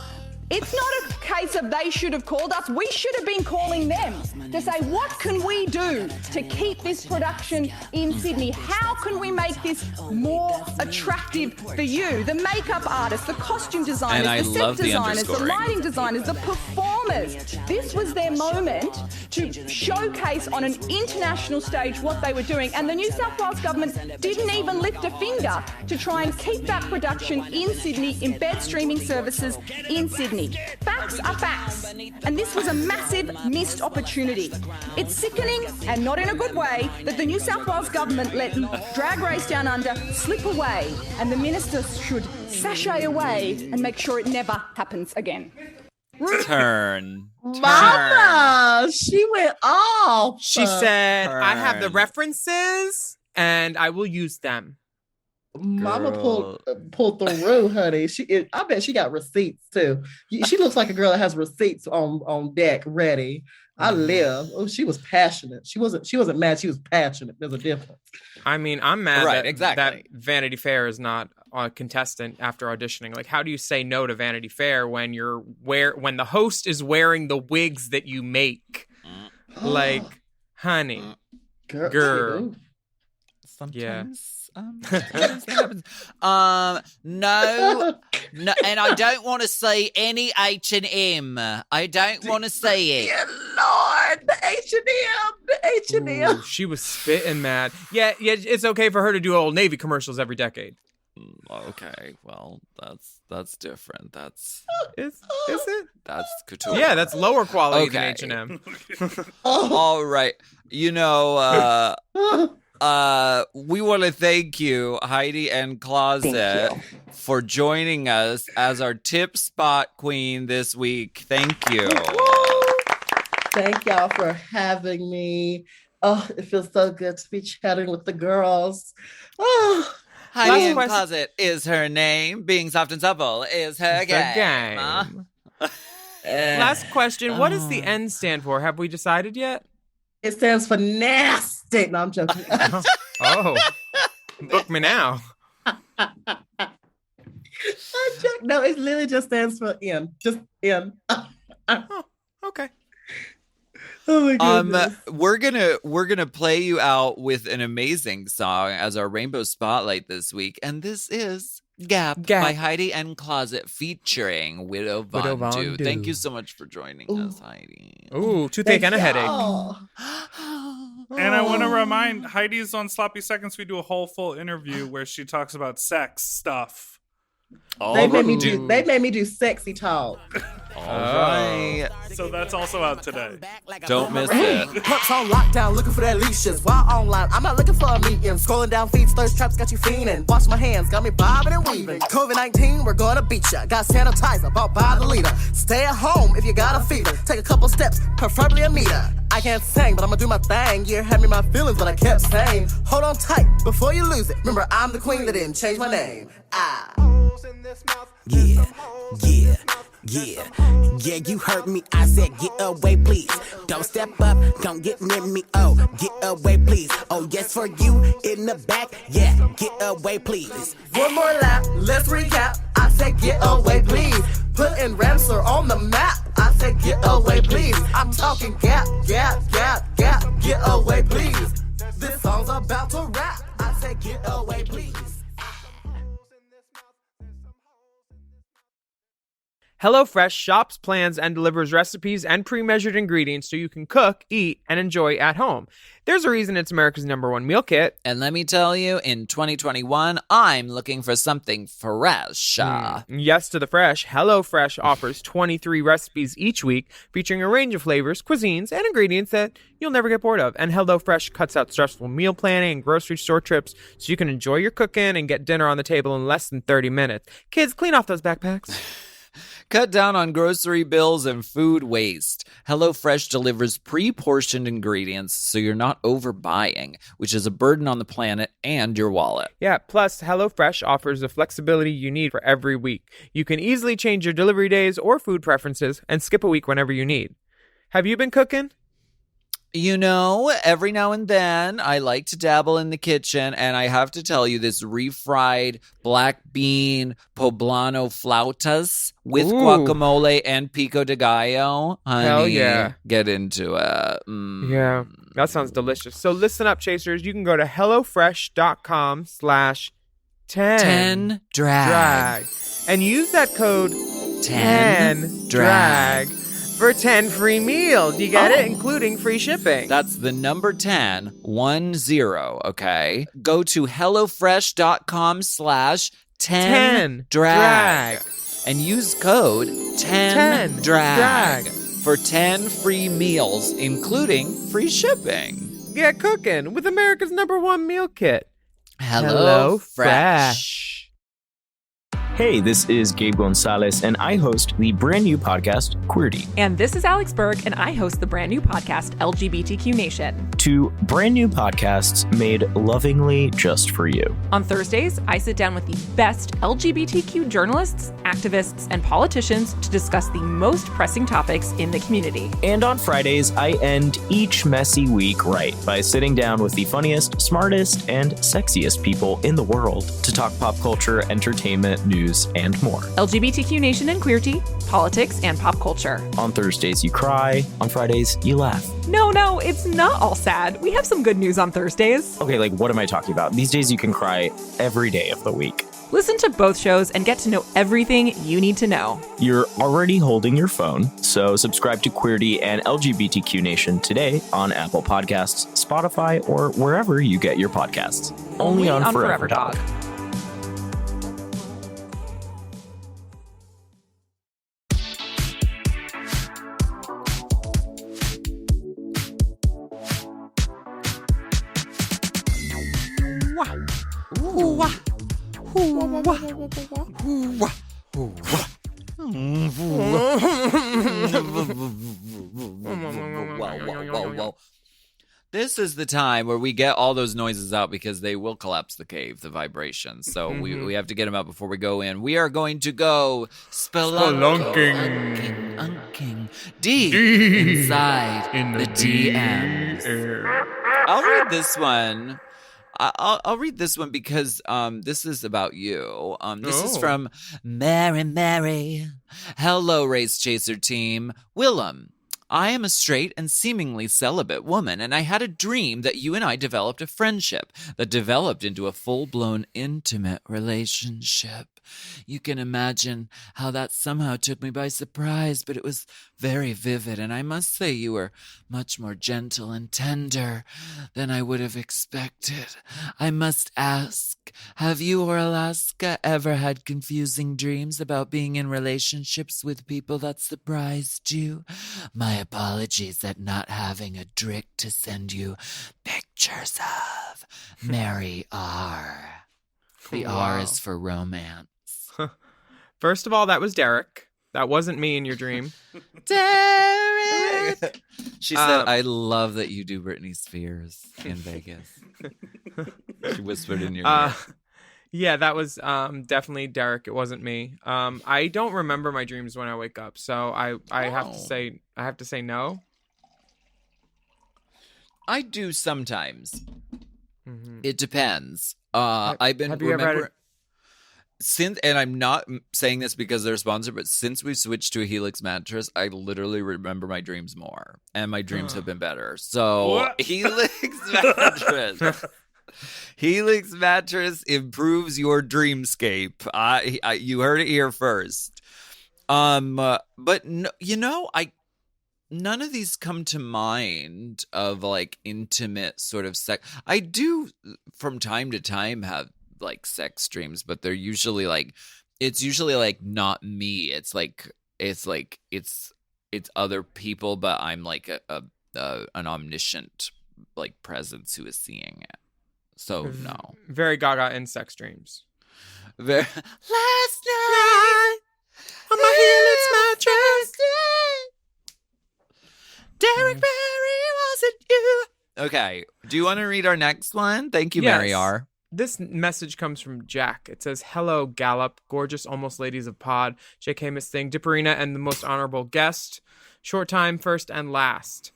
It's not a case of they should have called us. We should have been calling them to say, what can we do to keep this production in Sydney? How can we make this more attractive for you? The makeup artists, the costume designers, the set designers, the lighting designers, the performers. performers. This was their moment to showcase on an international stage what they were doing, and the New South Wales government didn't even lift a finger to try and keep that production in Sydney, embed streaming services in Sydney. Facts are facts, and this was a massive missed opportunity. It's sickening, and not in a good way, that the New South Wales government let Drag Race Down Under slip away, and the minister should sashay away and make sure it never happens again. Turn. Mama, she went off. She said, I have the references and I will use them. Mama pulled through, honey. I bet she got receipts too. She looks like a girl that has receipts on deck ready. I live. Oh, she was passionate. She wasn't mad. She was passionate. There's a difference. I mean, I'm mad Right, that Vanity Fair is not a contestant after auditioning. Like, how do you say no to Vanity Fair when when the host is wearing the wigs that you make? Like, honey, girl. Sometimes, sometimes that happens. No, and I don't want to see any H&M. I don't want to see it. Dear Lord, the H&M. Ooh, she was spitting mad. Yeah, it's okay for her to do Old Navy commercials every decade. Okay, well, that's different. Is it? That's couture. Yeah, that's lower quality Okay. than H&M. All right. You know, we want to thank you, Heidi N Closet, for joining us as our tip spot queen this week. Thank you. Thank y'all for having me. Oh, it feels so good to be chatting with the girls. Oh, Heidi N Closet is her name. Being soft and supple is her game. Last question. What does the N stand for? Have we decided yet? it stands for nasty. No, I'm joking. Oh, book me now. No, it literally just stands for N. Just N. Oh, okay. Oh my goodness. We're gonna play you out with an amazing song as our Rainbow Spotlight this week, and this is Gap by Heidi N Closet featuring Widow Von Du. Thank you so much for joining us, Heidi. Ooh, toothache and a headache. And I want to remind Heidi's on Sloppy Seconds. We do a whole full interview where she talks about sex stuff. They made me do sexy talk. All right. So that's also out today. Don't miss it. Pups on lockdown, looking for their leashes. While online, I'm not looking for a meeting. Scrolling down feeds, thirst traps got you fiending. Wash my hands, got me bobbing and weaving. COVID-19, we're gonna beat ya. Got sanitizer, bought by the liter. Stay at home if you got a fever. Take a couple steps, preferably a meter. I can't sing, but I'ma do my thing. You had me my feelings, but I kept saying, hold on tight before you lose it. Remember, I'm the queen that didn't change my name. Yeah, you heard me, I said get away please. Don't step up, don't get near me, oh, get away please. Oh yes, for you in the back, yeah, get away please. One more lap, let's recap. I said get away please. Putting Ramsler on the map. I said get away please. I'm talking gap, get away please. This song's about to rap. I said get away please. HelloFresh shops, plans, and delivers recipes and pre-measured ingredients so you can cook, eat, and enjoy at home. There's a reason it's America's #1 meal kit. And let me tell you, in 2021, I'm looking for something fresh. Yes to the fresh. HelloFresh offers 23 recipes each week, featuring a range of flavors, cuisines, and ingredients that you'll never get bored of. And HelloFresh cuts out stressful meal planning and grocery store trips so you can enjoy your cooking and get dinner on the table in less than 30 minutes. Kids, clean off those backpacks. Cut down on grocery bills and food waste. HelloFresh delivers pre-portioned ingredients so you're not overbuying, which is a burden on the planet and your wallet. Yeah, plus HelloFresh offers the flexibility you need for every week. You can easily change your delivery days or food preferences and skip a week whenever you need. Have you been cooking? You know, every now and then I like to dabble in the kitchen, and I have to tell you, this refried black bean poblano flautas with guacamole and pico de gallo. Honey, hell yeah. Get into it. Yeah, that sounds delicious. So listen up, Chasers. You can go to HelloFresh.com/10drag and use that code 10drag for 10 free meals. You get it? Including free shipping. That's the number 10, 10, okay? Go to HelloFresh.com/10drag and use code 10drag for 10 free meals, including free shipping. Get cooking with America's #1 meal kit. Hello Fresh. Hey, this is Gabe Gonzalez, and I host the brand new podcast, Queerties. And this is Alex Berg, and I host the brand new podcast, LGBTQ Nation. Two brand new podcasts made lovingly just for you. On Thursdays, I sit down with the best LGBTQ journalists, activists, and politicians to discuss the most pressing topics in the community. And on Fridays, I end each messy week right by sitting down with the funniest, smartest, and sexiest people in the world to talk pop culture, entertainment, news, and more. LGBTQ Nation and Queerties, politics, and pop culture. On Thursdays, you cry. On Fridays, you laugh. No, it's not all sad. We have some good news on Thursdays. Okay, like, what am I talking about? These days, you can cry every day of the week. Listen to both shows and get to know everything you need to know. You're already holding your phone, so subscribe to Queerties and LGBTQ Nation today on Apple Podcasts, Spotify, or wherever you get your podcasts. Only on Forever Dog. This is the time where we get all those noises out because they will collapse the cave, the vibrations. So we have to get them out before we go in. We are going to go spelunking deep inside in the DMs. I'll read this one. I'll read this one because this is about you. This is from Mary. Hello, Race Chaser team. Willam. I am a straight and seemingly celibate woman, and I had a dream that you and I developed a friendship that developed into a full-blown intimate relationship. You can imagine how that somehow took me by surprise, but it was very vivid, and I must say you were much more gentle and tender than I would have expected. I must ask, have you or Alaska ever had confusing dreams about being in relationships with people that surprised you? My apologies at not having a trick to send you pictures of. Mary R. The R is for romance. First of all, that was Derek. That wasn't me in your dream. Derek! She said, I love that you do Britney Spears in Vegas. She whispered in your ear. Yeah, that was definitely Derek. It wasn't me. I don't remember my dreams when I wake up, so I have to say no. I do sometimes. Mm-hmm. It depends. I've been since, and I'm not saying this because they're sponsored, but since we switched to a Helix mattress, I literally remember my dreams more, and my dreams have been better. So Helix mattress. Helix mattress improves your dreamscape. You heard it here first. But no, none of these come to mind of like intimate sort of sex. I do from time to time have like sex dreams, but they're usually like, it's usually like not me. It's other people, but I'm like an omniscient like presence who is seeing it. So no. Very Gaga in sex dreams. Last night on my Helix mattress, Derek Barry, was it you? Okay. Do you want to read our next one? Thank you, Mary R. This message comes from Jack. It says, hello, Gallup, gorgeous almost ladies of pod, JK Miss Thing, Dipperina, and the most honorable guest. Short time, first and last.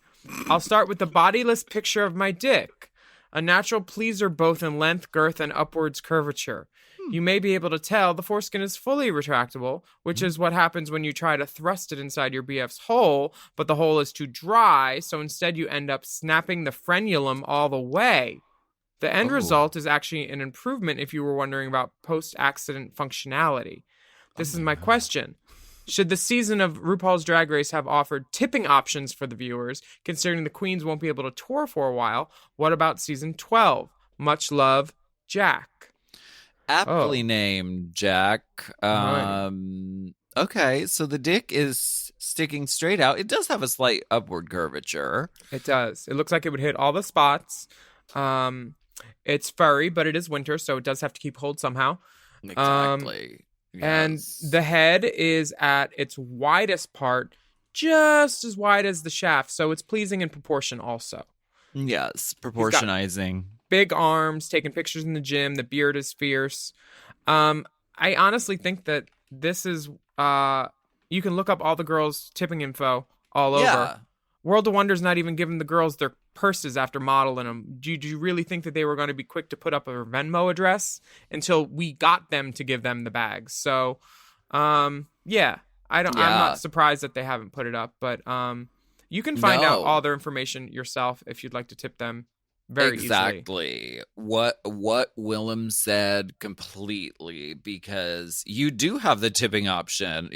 I'll start with the bodiless picture of my dick. A natural pleaser both in length, girth, and upwards curvature. You may be able to tell the foreskin is fully retractable, which is what happens when you try to thrust it inside your BF's hole, but the hole is too dry, so instead you end up snapping the frenulum all the way. The end result is actually an improvement if you were wondering about post-accident functionality. This is my question. Should the season of RuPaul's Drag Race have offered tipping options for the viewers, considering the queens won't be able to tour for a while? What about season 12? Much love, Jack. Aptly named, Jack. Okay, so the dick is sticking straight out. It does have a slight upward curvature. It does. It looks like it would hit all the spots. It's furry, but it is winter, so it does have to keep hold somehow. Exactly. And the head is at its widest part, just as wide as the shaft, so it's pleasing in proportion also. Yes, proportionizing. Big arms, taking pictures in the gym. The beard is fierce. I honestly think that this is... you can look up all the girls' tipping info all over. World of Wonder's not even giving the girls their purses after modeling them. Do you really think that they were going to be quick to put up a Venmo address until we got them to give them the bags? So, I'm not surprised that they haven't put it up, but you can find out all their information yourself if you'd like to tip them very easily. What Willam said completely, because you do have the tipping option.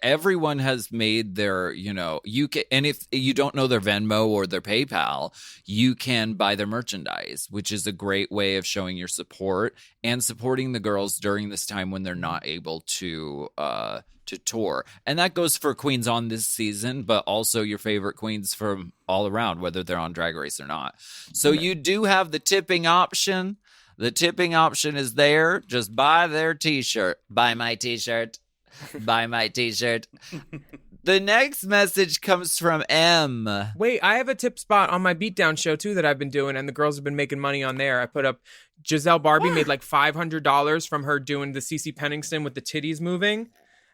Everyone has made their, you can, and if you don't know their Venmo or their PayPal, you can buy their merchandise, which is a great way of showing your support and supporting the girls during this time when they're not able to tour. And that goes for queens on this season, but also your favorite queens from all around, whether they're on Drag Race or not. So you do have the tipping option. The tipping option is there. Just buy their t-shirt. Buy my t-shirt. Buy my t-shirt. The next message comes from M. Wait, I have a tip spot on my Beatdown show too that I've been doing, and the girls have been making money on there. I put up Giselle Barbie made like $500 from her doing the CeCe Penningston with the titties moving.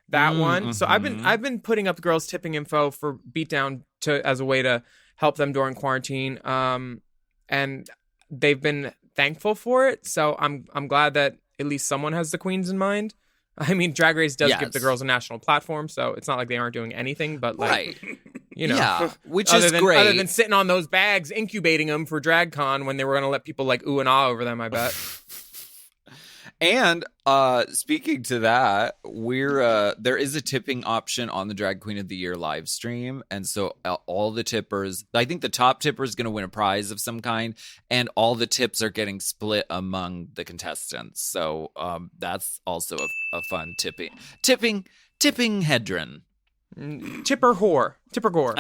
That one. So I've been putting up girls' tipping info for Beatdown as a way to help them during quarantine. And they've been thankful for it. So I'm glad that at least someone has the queens in mind. I mean, Drag Race does give the girls a national platform, so it's not like they aren't doing anything, but like, which is great. Other than sitting on those bags, incubating them for DragCon when they were going to let people like ooh and ah over them, I bet. And speaking to that, there is a tipping option on the Drag Queen of the Year live stream. And so all the tippers, I think the top tipper is going to win a prize of some kind, and all the tips are getting split among the contestants. So that's also a fun tipping hedron. Tipper whore. Tipper gore.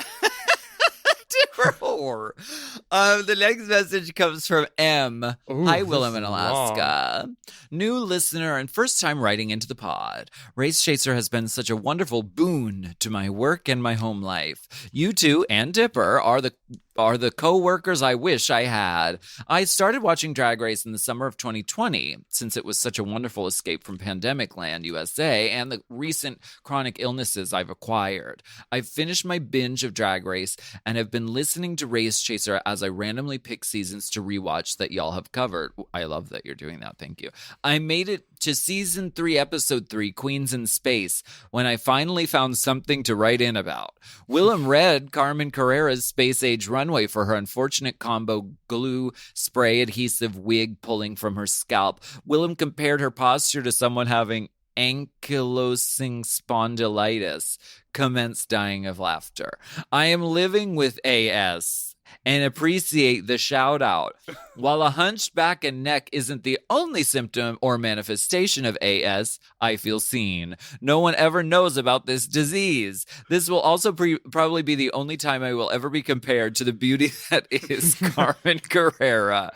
The next message comes from M. Ooh, Hi, Willam in Alaska. New listener and first time writing into the pod. Race Chaser has been such a wonderful boon to my work and my home life. You two and Dipper are the co-workers I wish I had. I started watching Drag Race in the summer of 2020, since it was such a wonderful escape from pandemic land, USA, and the recent chronic illnesses I've acquired. I've finished my binge of Drag Race and have been listening to Race Chaser as I randomly pick seasons to rewatch that y'all have covered. I love that you're doing that. Thank you. I made it to season 3, episode 3, Queens in Space, when I finally found something to write in about. Willam read Carmen Carrera's Space Age Runway for her unfortunate combo glue spray adhesive wig pulling from her scalp. Willam compared her posture to someone having ankylosing spondylitis. Commenced dying of laughter. I am living with AS and appreciate the shout out. While a hunched back and neck isn't the only symptom or manifestation of AS, I feel seen. No one ever knows about this disease. This will also probably be the only time I will ever be compared to the beauty that is Carmen Carrera.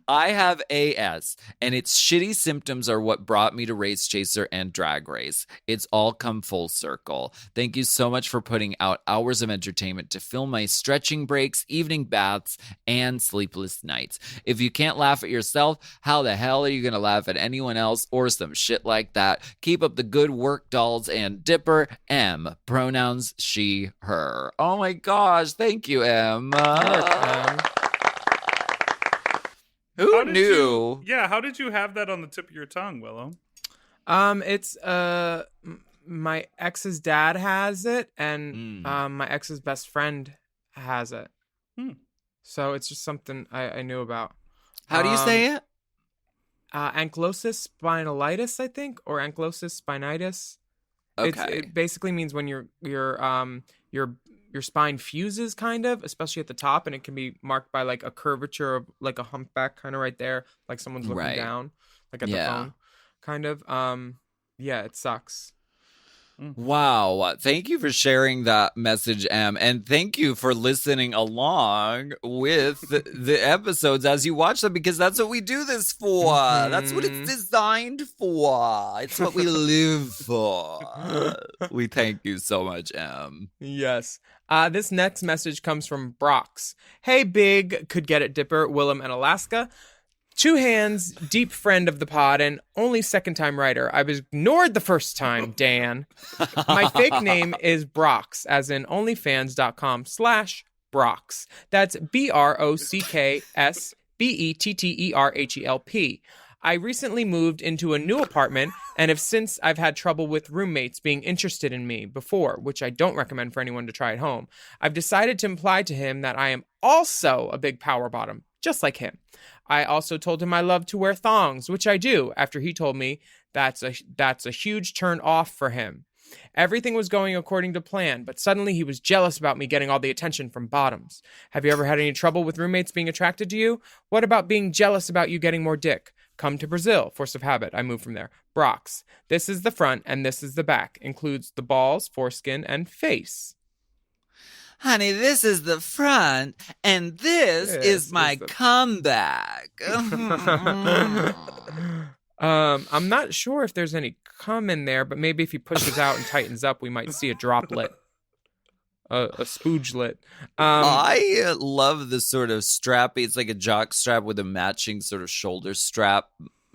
I have AS, and its shitty symptoms are what brought me to Race Chaser and Drag Race. It's all come full circle. Thank you so much for putting out hours of entertainment to fill my stretching breaks, evening baths, and sleepless nights. If you can't laugh at yourself, how the hell are you going to laugh at anyone else or some shit like that? Keep up the good work, dolls, and Dipper M. Pronouns she, her. Oh my gosh, thank you, M. Who knew? How did you have that on the tip of your tongue, Willow? It's my ex's dad has it, and my ex's best friend has it. So it's just something I knew about. How do you say it? Ankylosing spondylitis, I think, or ankylosing spinitis. Okay. It basically means when your spine fuses, kind of, especially at the top, and it can be marked by like a curvature of like a humpback, kind of right there, like someone's looking down, like at the phone, kind of. Yeah, it sucks. Wow. Thank you for sharing that message, Em. And thank you for listening along with the episodes as you watch them, because that's what we do this for. That's what it's designed for. It's what we live for. We thank you so much, Em. Yes. This next message comes from Brox. Hey, big could get it dipper, Willam and Alaska. 2 hands, deep friend of the pod, and only second-time writer. I was ignored the first time, Dan. My fake name is Brox, as in onlyfans.com/Brox. That's BROCKSBETTERHELP. I recently moved into a new apartment, and I've had trouble with roommates being interested in me before, which I don't recommend for anyone to try at home. I've decided to imply to him that I am also a big power bottom, just like him. I also told him I love to wear thongs, which I do, after he told me that's a huge turn off for him. Everything was going according to plan, but suddenly he was jealous about me getting all the attention from bottoms. Have you ever had any trouble with roommates being attracted to you? What about being jealous about you getting more dick? Come to Brazil. Force of habit. I moved from there. Brox. This is the front and this is the back. Includes the balls, foreskin, and face. Honey, this is the front, and this is my comeback. I'm not sure if there's any cum in there, but maybe if he pushes out and tightens up, we might see a droplet, a spoogelet. I love the sort of strappy. It's like a jock strap with a matching sort of shoulder strap,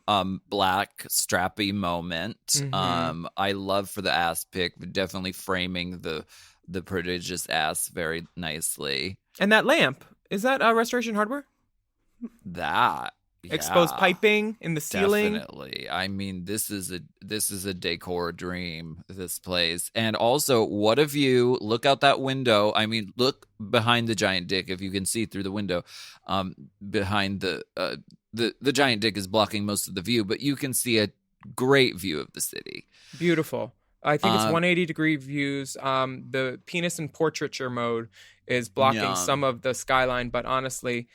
black strappy moment. Mm-hmm. I love for the ass pic, but definitely framing the prodigious ass very nicely. And that lamp, is that Restoration Hardware? That exposed piping in the ceiling. Definitely. I mean, this is a decor dream, this place. And also, what if you look out that window? I mean, look behind the giant dick if you can see through the window. Behind the giant dick is blocking most of the view, but you can see a great view of the city. Beautiful. I think it's 180-degree views. The penis in portraiture mode is blocking some of the skyline, but honestly,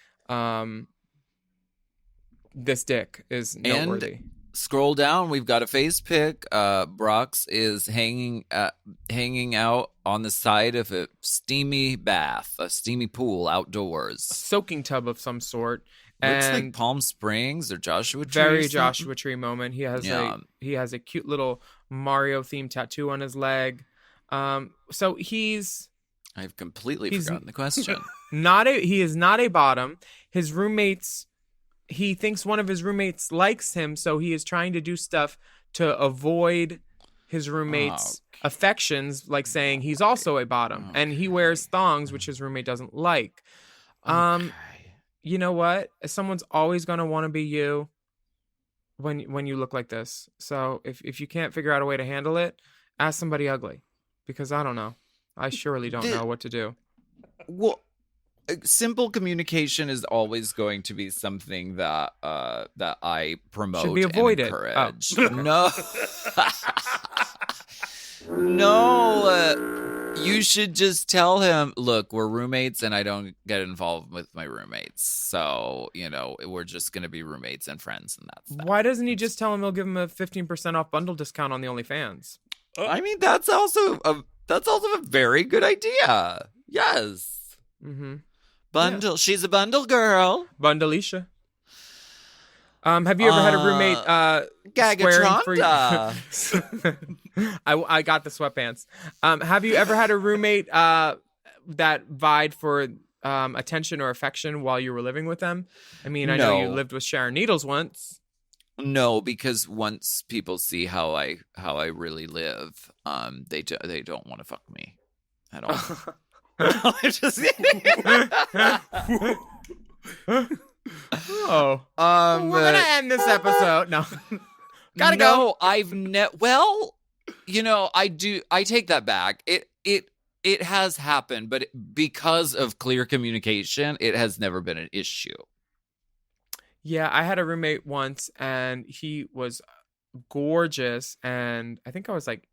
this dick is noteworthy. And scroll down, we've got a face pic. Brox is hanging out on the side of a steamy bath, a steamy pool outdoors. A soaking tub of some sort. Looks and like Palm Springs or Joshua Tree. Very Joshua Tree moment. He has a cute little Mario themed tattoo on his leg. So I've completely forgotten the question. He is not a bottom. His roommates, he thinks one of his roommates likes him, so he is trying to do stuff to avoid his roommate's affections, like saying he's also a bottom. And he wears thongs, which his roommate doesn't like. You know what? Someone's always going to want to be you when you look like this. So if you can't figure out a way to handle it, ask somebody ugly, because I don't know. I surely don't know what to do. Well, simple communication is always going to be something that I promote. Should be avoided. And encourage. No. No. You should just tell him, look, we're roommates and I don't get involved with my roommates. So, we're just going to be roommates and friends, and that's that. Why doesn't he just tell him he'll give him a 15% off bundle discount on the OnlyFans? I mean, that's also a very good idea. Yes. Mm-hmm. Bundle. Yeah. She's a bundle girl. Bundleisha. Have you ever had a roommate swearing for you? I got the sweatpants. Have you ever had a roommate that vied for attention or affection while you were living with them? I mean, I know you lived with Sharon Needles once. No, because once people see how I really live, they don't want to fuck me at all. I'm just we're gonna end this episode. No, gotta go. I take that back. It has happened, but because of clear communication, it has never been an issue. Yeah, I had a roommate once, and he was gorgeous, and I think I was like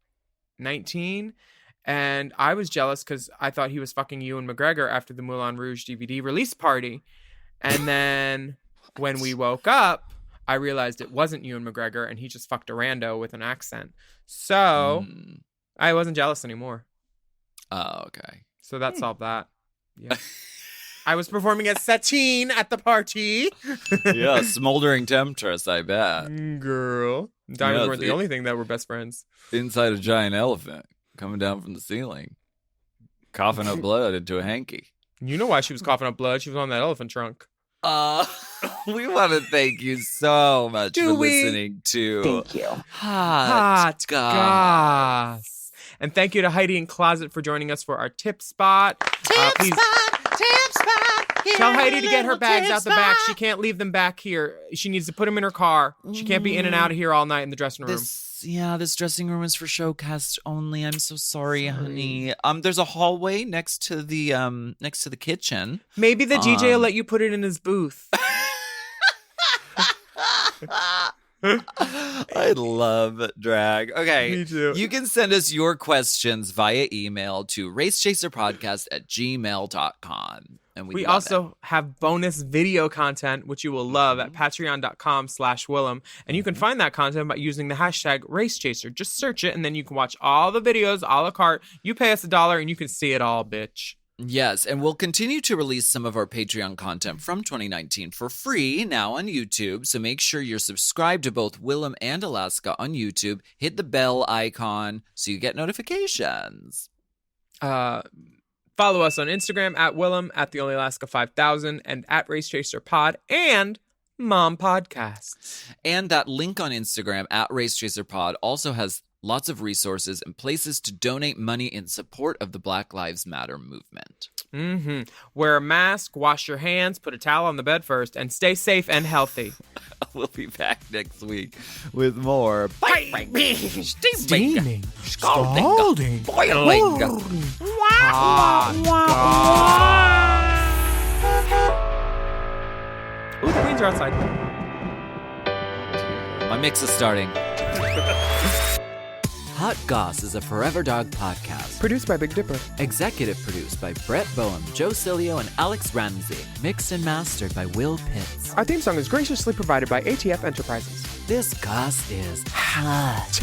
19. And I was jealous because I thought he was fucking Ewan McGregor after the Moulin Rouge DVD release party. And then when we woke up, I realized it wasn't Ewan McGregor and he just fucked a rando with an accent. So I wasn't jealous anymore. Oh, okay. So that solved that. Yeah. I was performing as Satine at the party. Yeah, smoldering temptress, I bet. Girl. Diamonds weren't the only thing that were best friends. Inside a giant elephant coming down from the ceiling, coughing up blood into a hanky. You know why she was coughing up blood? She was on that elephant trunk. We want to thank you so much for listening to Thank you. Hot Goss. And thank you to Heidi N Closet for joining us for our tip spot. Tip spot. Tell Heidi to get her bags out the back. She can't leave them back here. She needs to put them in her car. She can't be in and out of here all night in the dressing room. This dressing room is for showcast only. I'm so sorry, honey. There's a hallway next to the kitchen. Maybe the DJ will let you put it in his booth. I love drag. Okay. Me too. You can send us your questions via email to racechaserpodcast@gmail.com. And we also have bonus video content, which you will love at patreon.com/Willam. And you can find that content by using the hashtag RaceChaser. Just search it, and then you can watch all the videos a la carte. You pay us $1, and you can see it all, bitch. Yes, and we'll continue to release some of our Patreon content from 2019 for free now on YouTube. So make sure you're subscribed to both Willam and Alaska on YouTube. Hit the bell icon so you get notifications. Follow us on Instagram at Willam, at The Only Alaska 5000, and at RaceChaserPod and Mom Podcasts. And that link on Instagram at RaceChaserPod also has lots of resources and places to donate money in support of the Black Lives Matter movement. Wear a mask, wash your hands, put a towel on the bed first, and stay safe and healthy. We'll be back next week with more steaming, scalding, boiling, Ooh, the queens are outside. My mix is starting. Hot Goss is a Forever Dog podcast. Produced by Big Dipper. Executive produced by Brett Boehm, Joe Cilio, and Alex Ramsey. Mixed and mastered by Will Pitts. Our theme song is graciously provided by ATF Enterprises. This Goss is hot.